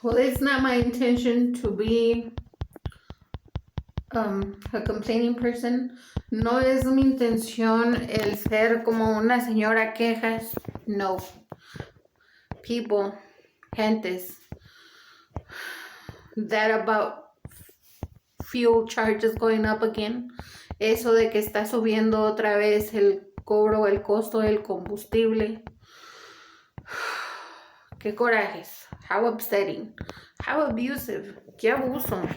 Well, it's not my intention to be a complaining person. No es mi intención el ser como una señora quejas. No. People, gentes, that about fuel charges going up again. Eso de que está subiendo otra vez el cobro, el costo del combustible. Qué corajes. How upsetting. How abusive. Qué abuso.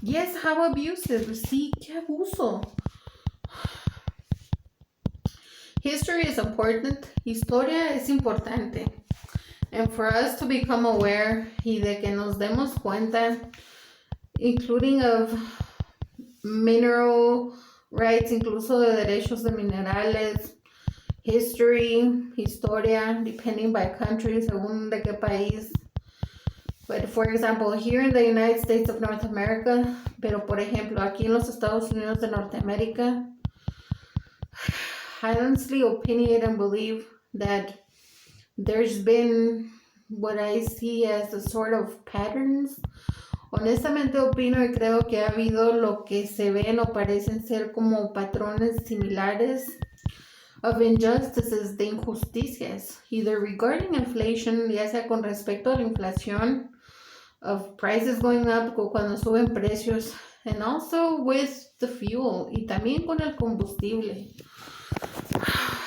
Yes, how abusive. Sí, qué abuso. History is important. Historia es importante. And for us to become aware y de que nos demos cuenta, including of mineral rights, incluso de derechos de minerales, history, historia, depending by country, según de qué país. But for example, here in the United States of North America, pero por ejemplo, aquí en los Estados Unidos de Norteamérica, I honestly opinionate and believe that there's been what I see as a sort of patterns. Honestamente opino y creo que ha habido lo que se ven o parecen ser como patrones similares of injustices, de injusticias, either regarding inflation, ya sea con respecto a la inflación, of prices going up, o cuando suben precios, and also with the fuel, y también con el combustible.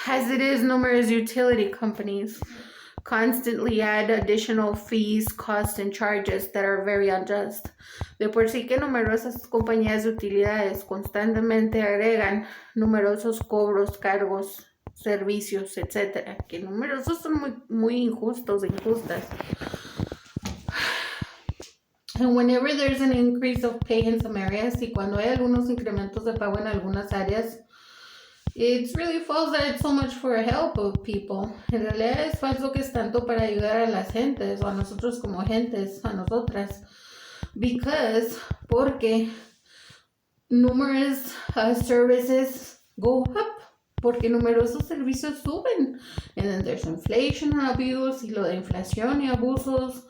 As it is, numerous utility companies constantly add additional fees, costs, and charges that are very unjust. De por sí que numerosas compañías de utilidades constantemente agregan numerosos cobros, cargos, servicios, etc. Que numerosos son muy injustos e injustas. And whenever there's an increase of pay in some areas, y cuando hay algunos incrementos de pago en algunas áreas, it's really false that it's so much for help of people. En realidad es falso que es tanto para ayudar a las gentes, o a nosotros como gentes, a nosotras. Porque numerous services go up. Porque numerosos servicios suben. And then there's inflation and abuse, y lo de inflación y abusos.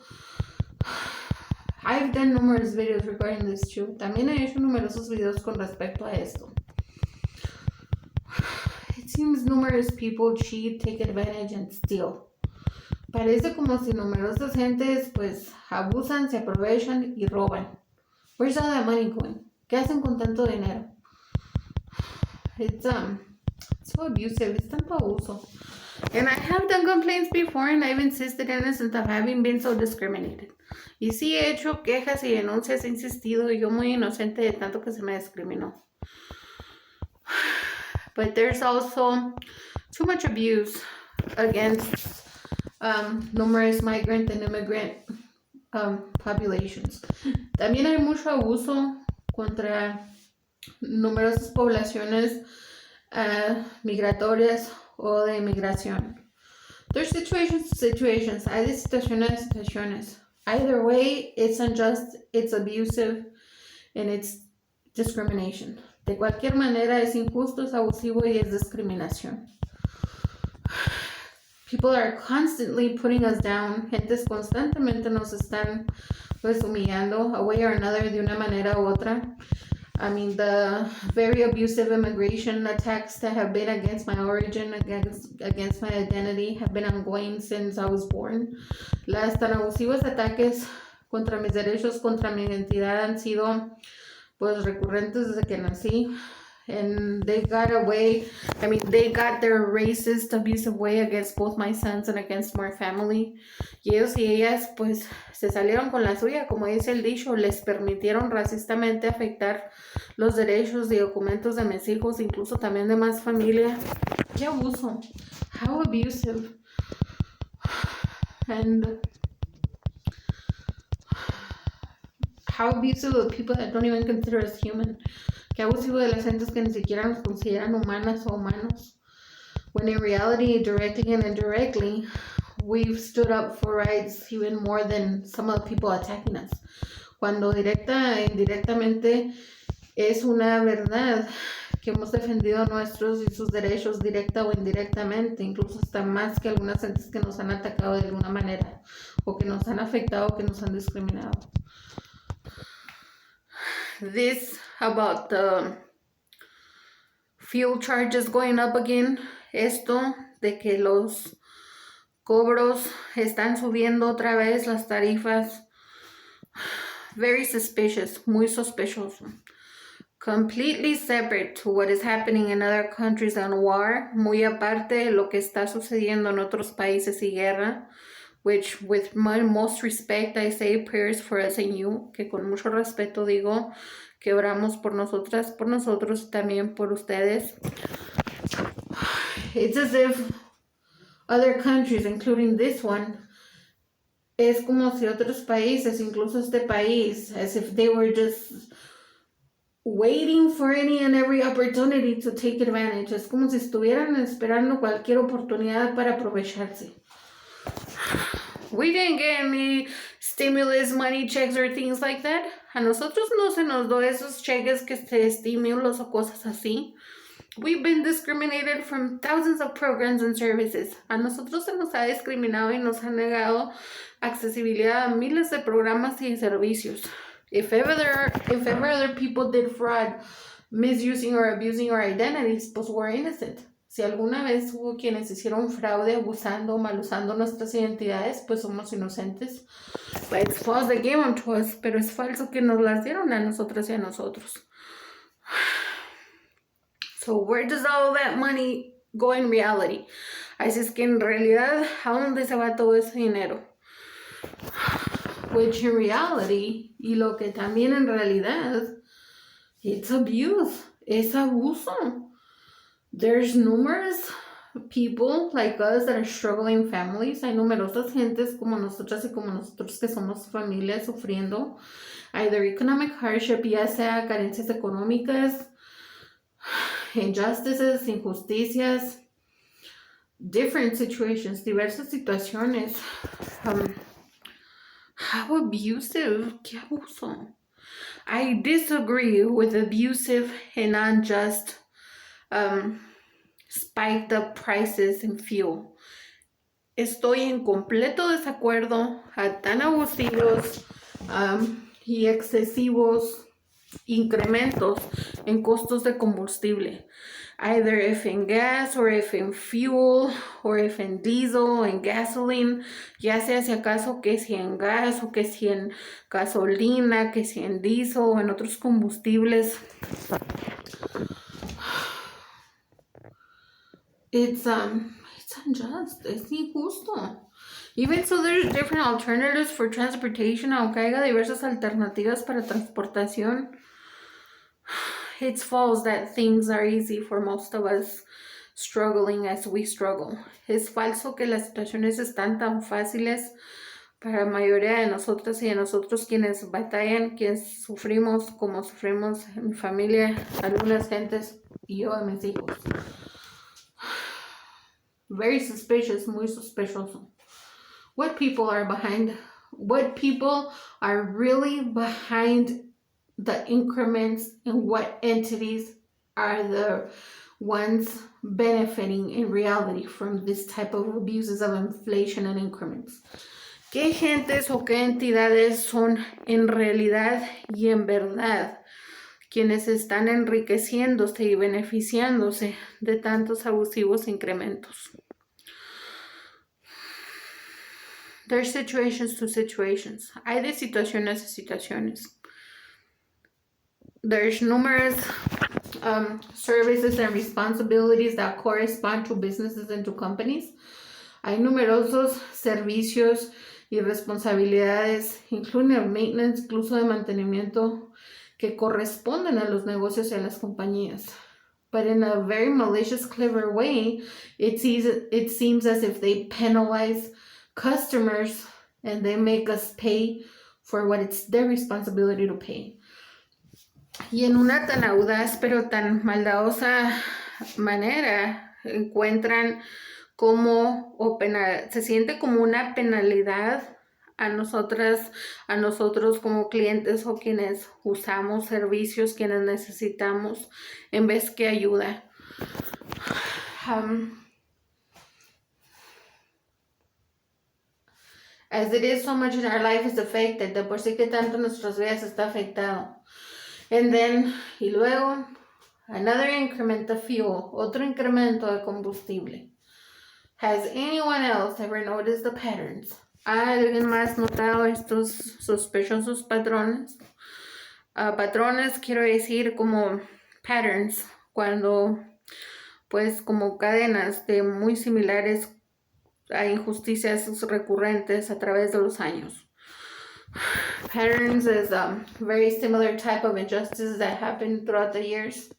I've done numerous videos regarding this too. También he hecho numerosos videos con respecto a esto. It seems numerous people cheat, take advantage, and steal. Parece como si numerosas gentes pues abusan, se aprovechan y roban. Where's all that money going? ¿Qué hacen con tanto dinero? It's so abusive. It's tanto abuso. And I have done complaints before, and I've insisted innocent of having been so discriminated. Y sí he hecho quejas y denuncias, he insistido, y yo muy inocente de tanto que se me discriminó. But there's also too much abuse against numerous migrant and immigrant populations. También hay mucho abuso contra numerosas poblaciones migratorias o de inmigración. There's situations. Hay de situaciones. Either way, it's unjust, it's abusive, and it's discrimination. De cualquier manera, es injusto, es abusivo y es discriminación. People are constantly putting us down. Gentes constantemente nos están pues humillando, a way or another, de una manera u otra. I mean, the very abusive immigration attacks that have been against my origin, against my identity, have been ongoing since I was born. Las tan abusivos ataques contra mis derechos, contra mi identidad han sido pues recurrentes desde que nací. And they got their racist, abusive way against both my sons and against my family. Y ellos y ellas pues se salieron con la suya, como dice el dicho, les permitieron racistamente afectar los derechos y documentos de mis hijos, incluso también de más familia. ¡Qué abuso! How abusive. And how abusive of people that don't even consider us human. Qué abusivo de las gentes que ni siquiera nos consideran humanas o humanos. When in reality, directly and indirectly, we've stood up for rights even more than some of the people attacking us. Cuando directa e indirectamente es una verdad que hemos defendido nuestros y sus derechos directa o indirectamente, incluso hasta más que algunas gentes que nos han atacado de alguna manera, o que nos han afectado, o que nos han discriminado. This about the fuel charges going up again, esto de que los cobros están subiendo otra vez, las tarifas, very suspicious, muy sospechoso. Completely separate to what is happening in other countries and war, muy aparte de lo que está sucediendo en otros países y guerra, which with my most respect I say prayers for us and you, que con mucho respeto digo que oramos por nosotras, por nosotros y también por ustedes. It's as if other countries, including this one, es como si otros países, incluso este país, as if they were just waiting for any and every opportunity to take advantage. Es como si estuvieran esperando cualquier oportunidad para aprovecharse. We didn't get any stimulus money checks or things like that. A nosotros no se nos dio esos cheques que se estímulos o cosas así. We've been discriminated from thousands of programs and services. A nosotros se nos ha discriminado y nos ha negado accesibilidad a miles de programas y servicios. If ever other people did fraud, misusing or abusing our identities, pues we're innocent. Si alguna vez hubo quienes hicieron fraude, abusando o mal usando nuestras identidades, pues somos inocentes. But it's false they gave them to us, pero es falso que nos las dieron a nosotras y a nosotros. So where does all that money go in reality? Así es que en realidad, ¿a dónde se va todo ese dinero? Which in reality, y lo que también en realidad, it's abuse, es abuso. There's numerous people like us that are struggling families. Hay numerosas gentes como nosotras y como nosotros que somos familias sufriendo either economic hardship, ya sea carencias económicas, injustices, injusticias, different situations, diversas situaciones. How abusive, qué abuso. I disagree with abusive and unjust spiked up prices in fuel. Estoy en completo desacuerdo a tan abusivos y excesivos incrementos en costos de combustible. Either if in gas or if in fuel or if in diesel and gasoline, ya sea si acaso que si en gas o que si en gasolina, que si en diesel o en otros combustibles. It's unjust, es injusto. Even so, there's different alternatives for transportation, aunque haya diversas alternativas para transportación. It's false that things are easy for most of us struggling as we struggle. Es falso que las situaciones están tan fáciles para la mayoría de nosotras y de nosotros quienes batallan, quienes sufrimos como sufrimos en mi familia, algunas gentes y yo a mis hijos. Very suspicious, muy sospechoso. What people are really behind the increments and what entities are the ones benefiting in reality from this type of abuses of inflation and increments. ¿Qué gentes o qué entidades son en realidad y en verdad quienes están enriqueciéndose y beneficiándose de tantos abusivos incrementos? There's situations to situations. Hay de situaciones a situaciones. There's numerous services and responsibilities that correspond to businesses and to companies. Hay numerosos servicios y responsabilidades, including el maintenance, incluso de mantenimiento, que corresponden a los negocios y a las compañías. But in a very malicious, clever way, it seems as if they penalize customers and they make us pay for what it's their responsibility to pay. Y en una tan audaz pero tan maldadosa manera encuentran como se siente como una penalidad a nosotros como clientes o quienes usamos servicios, quienes necesitamos, en vez que ayuda. As it is so much in our life is affected, de por sí que tanto nuestras vidas está afectado. And then, y luego, another increment of fuel, otro incremento de combustible. Has anyone else ever noticed the patterns? ¿Ha alguien más notado estos sospechosos patrones? Patrones quiero decir como patterns, cuando pues como cadenas de muy similares a injusticias recurrentes a través de los años. Patterns is a very similar type of injustices that happen throughout the years.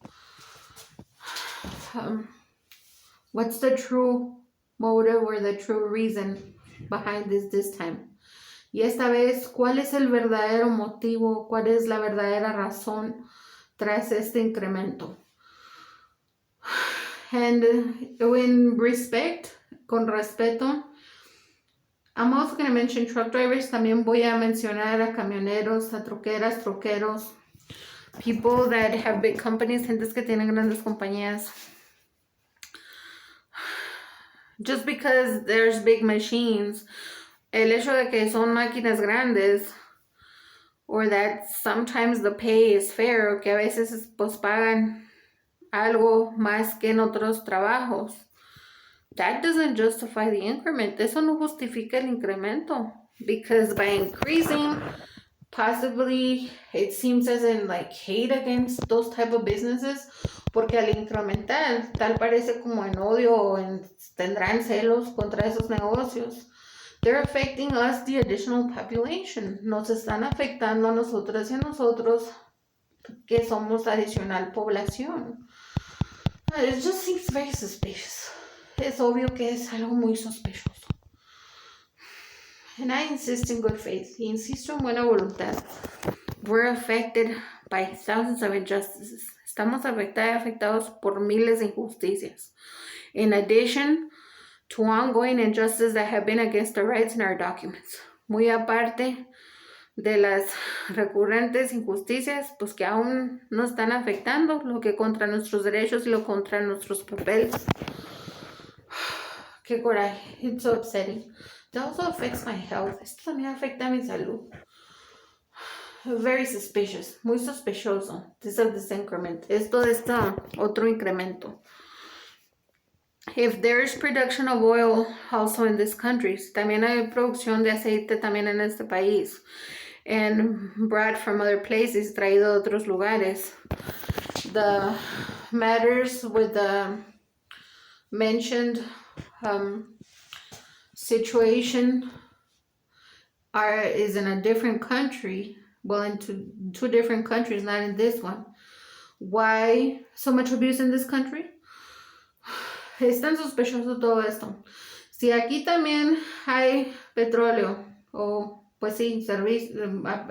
What's the true motive or the true reason behind this time? Y esta vez, ¿cuál es el verdadero motivo? ¿Cuál es la verdadera razón tras este incremento? And in respect, con respeto, I'm also going to mention truck drivers. También voy a mencionar a camioneros, a troqueras, troqueros, people that have big companies, gentes que tienen grandes compañías. Just because there's big machines, el hecho de que son máquinas grandes, or that sometimes the pay is fair, o que a veces pues pagan algo más que en otros trabajos, that doesn't justify the increment. Eso no justifica el incremento, because by increasing, possibly it seems as in like hate against those type of businesses, porque al incrementar tal parece como en odio o tendrán celos contra esos negocios. They're affecting us, the additional population. Nos están afectando a nosotras y a nosotros que somos adicional población. It just seems very suspicious. Es obvio que es algo muy sospechoso. And I insist in good faith. Y insisto en buena voluntad. We're affected by thousands of injustices. Estamos afectados por miles de injusticias. In addition to ongoing injustices that have been against our rights in our documents. Muy aparte de las recurrentes injusticias, pues que aún nos están afectando, lo que contra nuestros derechos y lo contra nuestros papeles. Qué coraje. It's so upsetting. It also affects my health. Esto también afecta mi salud. Very suspicious. Muy sospechoso. This increment. Esto de otro incremento. If there's production of oil also in these countries, también hay producción de aceite también en este país, and brought from other places, traído de otros lugares. The matters with the mentioned situation is in a different country, well, in two different countries, not in this one. Why so much abuse in this country? Es tan sospechoso todo esto. Si aquí también hay petróleo, o pues sí,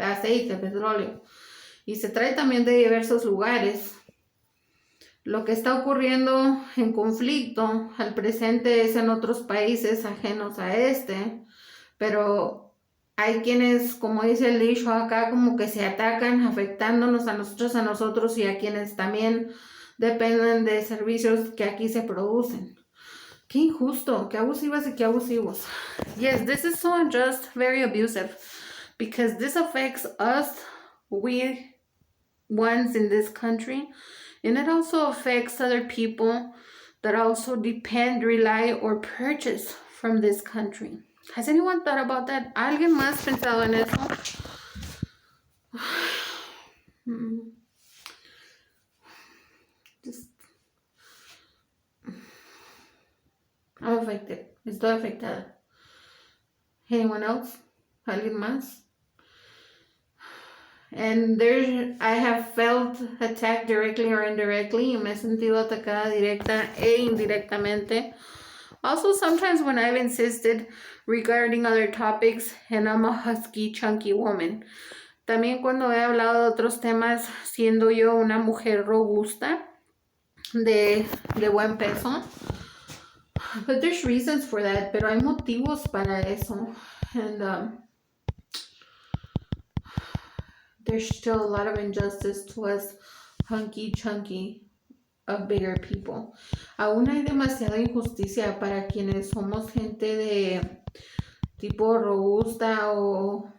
aceite, petróleo, y se trae también de diversos lugares, lo que está ocurriendo en conflicto al presente es en otros países ajenos a este, pero hay quienes, como dice el dicho acá, como que se atacan afectándonos a nosotros y a quienes también dependen de servicios que aquí se producen. Qué injusto, qué abusivas y qué abusivos. Yes, this is so unjust, very abusive, because this affects us, we ones in this country, and it also affects other people that also depend, rely, or purchase from this country. Has anyone thought about that? ¿Alguien más pensado en eso? I'm affected. Estoy afectada. Anyone else? ¿Alguien más? And I have felt attacked directly or indirectly. Y me he sentido atacada directa e indirectamente. Also, sometimes when I've insisted regarding other topics, and I'm a husky, chunky woman. También cuando he hablado de otros temas, siendo yo una mujer robusta, de buen peso. But there's reasons for that, pero hay motivos para eso. And there's still a lot of injustice to us hunky chunky of bigger people. Aún hay demasiada injusticia para quienes somos gente de tipo robusta o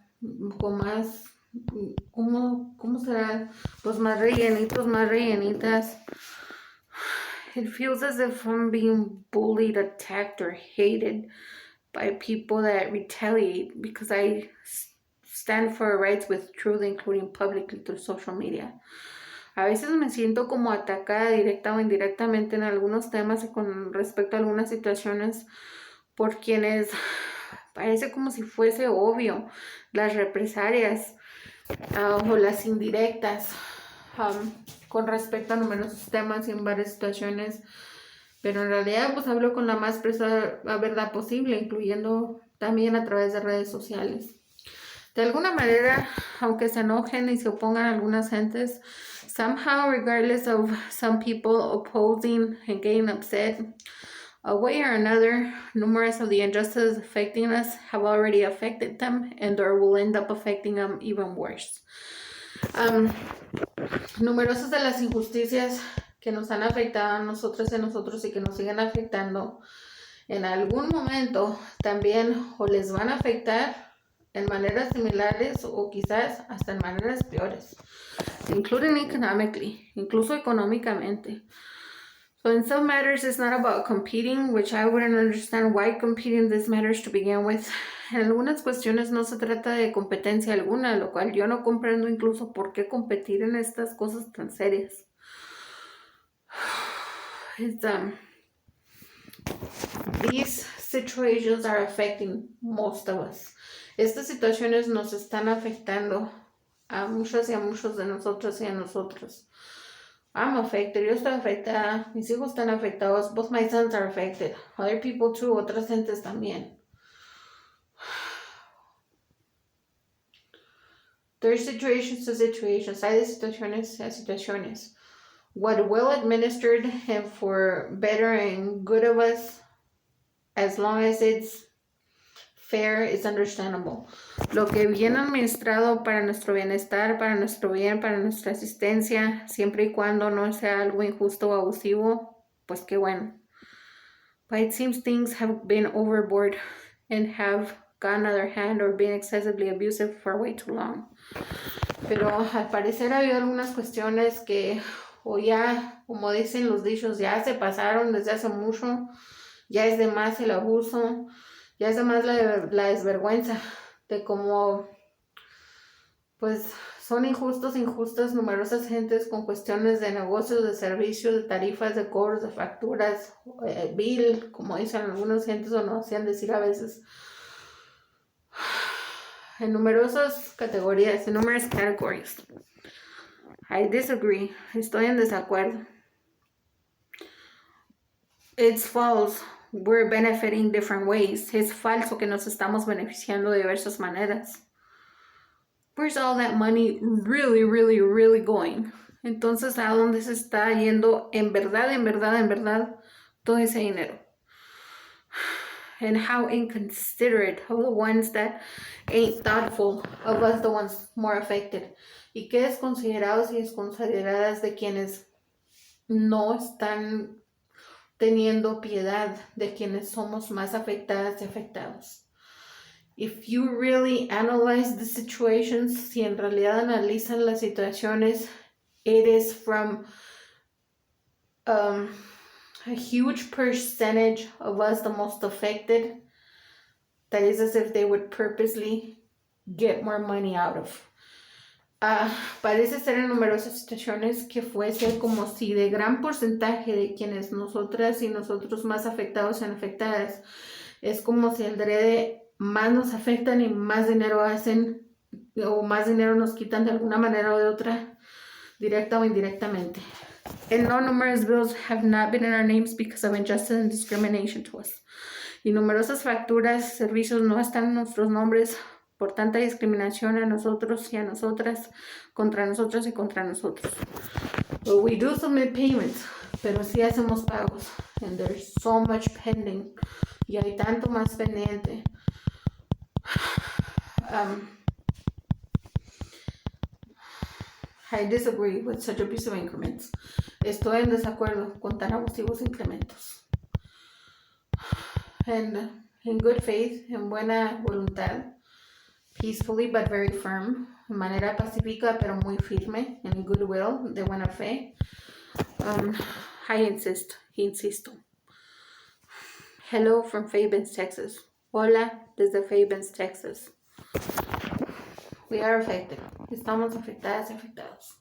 con más, ¿cómo será? Pues más rellenitos, más rellenitas. It feels as if I'm being bullied, attacked, or hated by people that retaliate because I stand for rights with truth, including publicly through social media. A veces me siento como atacada directa o indirectamente en algunos temas y con respecto a algunas situaciones por quienes parece como si fuese obvio las represalias o las indirectas con respecto a numerosos temas y en varias situaciones, pero en realidad pues hablo con la más precisa verdad posible, incluyendo también a través de redes sociales. De alguna manera, aunque se enojen y se opongan algunas gentes, somehow, regardless of some people opposing and getting upset, a way or another, numerous of the injustices affecting us have already affected them and or will end up affecting them even worse. Numerosas de las injusticias que nos han afectado a nosotros y a nosotros y que nos siguen afectando en algún momento también o les van a afectar en maneras similares o quizás hasta en maneras peores, including economically, incluso económicamente. So in some matters it's not about competing, which I wouldn't understand why competing this matters to begin with. En algunas cuestiones no se trata de competencia alguna, lo cual yo no comprendo incluso por qué competir en estas cosas tan serias. These situations are affecting most of us. Estas situaciones nos están afectando a muchas y a muchos de nosotros y a nosotros. I'm affected, yo estoy afectada, mis hijos están afectados, both my sons are affected, other people too, otras gentes también. There's situations to situations, hay de situaciones a situaciones. What well administered and for better and good of us, as long as it's fair, is understandable. Lo que bien administrado para nuestro bienestar, para nuestro bien, para nuestra asistencia, siempre y cuando no sea algo injusto o abusivo, pues qué bueno. But it seems things have been overboard and have gone out of hand or been excessively abusive for way too long. Pero al parecer ha habido algunas cuestiones que o ya, como dicen los dichos, ya se pasaron desde hace mucho, ya es de más el abuso, ya es de más la desvergüenza de cómo pues son injustas numerosas gentes con cuestiones de negocios, de servicios, de tarifas, de cobros, de facturas, bill, como dicen algunas gentes o no hacían decir a veces, en numerosas categorías, en numerous categories. I disagree. Estoy en desacuerdo. It's false. We're benefiting different ways. Es falso que nos estamos beneficiando de diversas maneras. Where's all that money really going? Entonces, ¿a dónde se está yendo en verdad todo ese dinero? And how inconsiderate of the ones that ain't thoughtful of us, the ones more affected. Y qué desconsiderados y desconsideradas de quienes no están teniendo piedad de quienes somos más afectadas y afectados. If you really analyze the situations, si en realidad analizan las situaciones, it is from a huge percentage of us, the most affected, that is as if they would purposely get more money out of. Parece ser en numerosas situaciones que fuese como si de gran porcentaje de quienes nosotras y nosotros más afectados y afectadas, es como si el drede más nos afectan y más dinero hacen o más dinero nos quitan de alguna manera o de otra, directa o indirectamente. And no numerous bills have not been in our names because of injustice and discrimination to us. Y numerosas facturas, servicios no están en nuestros nombres por tanta discriminación a nosotros y a nosotras, contra nosotros y contra nosotros. But we do submit payments, pero sí hacemos pagos. And there's so much pending. Y hay tanto más pendiente. I disagree with such abusive increments. Estoy en desacuerdo con tan abusivos incrementos. And in good faith, en buena voluntad, peacefully but very firm, de manera pacífica pero muy firme, en goodwill, de buena fe, I insisto. Hello from Fabens, Texas. Hola desde Fabens, Texas. We are affected. Estamos afectadas y afectados.